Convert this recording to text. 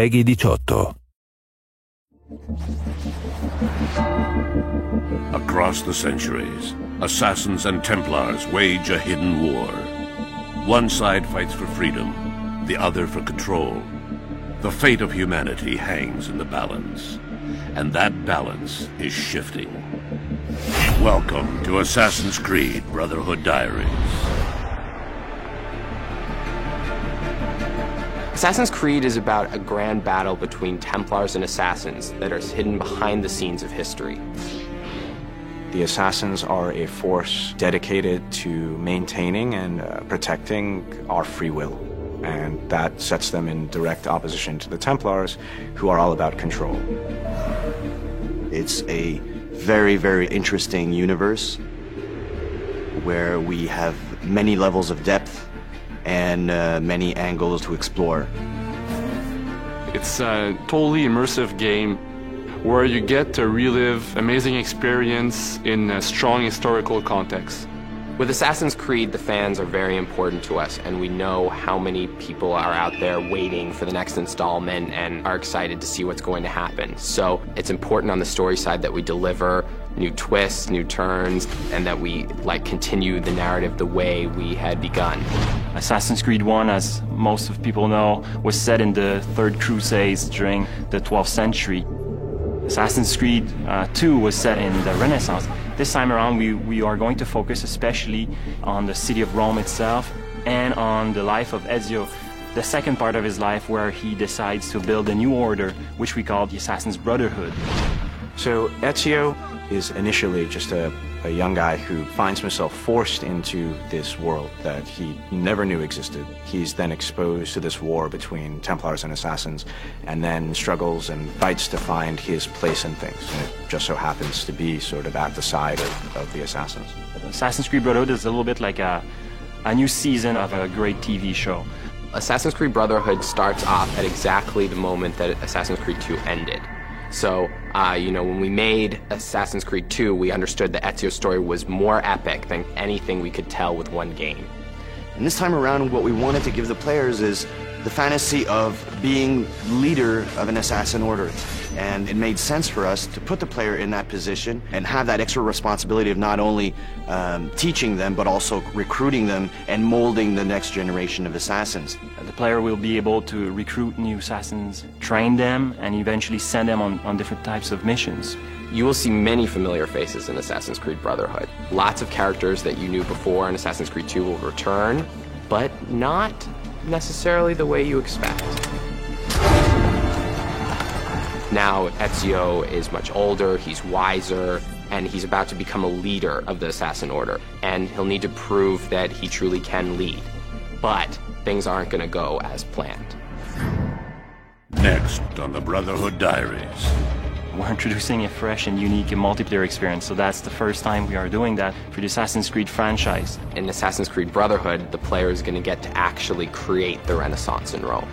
PEGI 18. Across the centuries, assassins and Templars wage a hidden war. One side fights for freedom, the other for control. The fate of humanity hangs in the balance, and that balance is shifting. Welcome to Assassin's Creed Brotherhood Diaries. Assassin's Creed is about a grand battle between Templars and Assassins that is hidden behind the scenes of history. The Assassins are a force dedicated to maintaining and protecting our free will. And that sets them in direct opposition to the Templars, who are all about control. It's a very, very interesting universe where we have many levels of depth and many angles to explore. It's a totally immersive game where you get to relive amazing experience in a strong historical context. With Assassin's Creed, the fans are very important to us, and we know how many people are out there waiting for the next installment and are excited to see what's going to happen. So it's important on the story side that we deliver new twists, new turns, and that we continue the narrative the way we had begun. Assassin's Creed 1, as most of people know, was set in the Third Crusades during the 12th century. Assassin's Creed 2 was set in the Renaissance. This time around, we are going to focus especially on the city of Rome itself and on the life of Ezio, the second part of his life where he decides to build a new order, which we call the Assassin's Brotherhood. So Ezio is initially just a young guy who finds himself forced into this world that he never knew existed. He's then exposed to this war between Templars and Assassins, and then struggles and fights to find his place in things. And it just so happens to be sort of at the side of the Assassins. Assassin's Creed Brotherhood is a little bit like a new season of a great TV show. Assassin's Creed Brotherhood starts off at exactly the moment that Assassin's Creed 2 ended. So, when we made Assassin's Creed 2, we understood that Ezio's story was more epic than anything we could tell with one game. And this time around, what we wanted to give the players is the fantasy of being leader of an assassin order. And it made sense for us to put the player in that position and have that extra responsibility of not only teaching them, but also recruiting them and molding the next generation of assassins. The player will be able to recruit new assassins, train them, and eventually send them on different types of missions. You will see many familiar faces in Assassin's Creed Brotherhood. Lots of characters that you knew before in Assassin's Creed 2 will return, but not necessarily the way you expect. Now Ezio is much older, he's wiser, and he's about to become a leader of the Assassin Order, and he'll need to prove that he truly can lead. But things aren't going to go as planned. Next on the Brotherhood Diaries. We're introducing a fresh and unique multiplayer experience, so that's the first time we are doing that for the Assassin's Creed franchise. In Assassin's Creed Brotherhood, the player is going to get to actually create the Renaissance in Rome.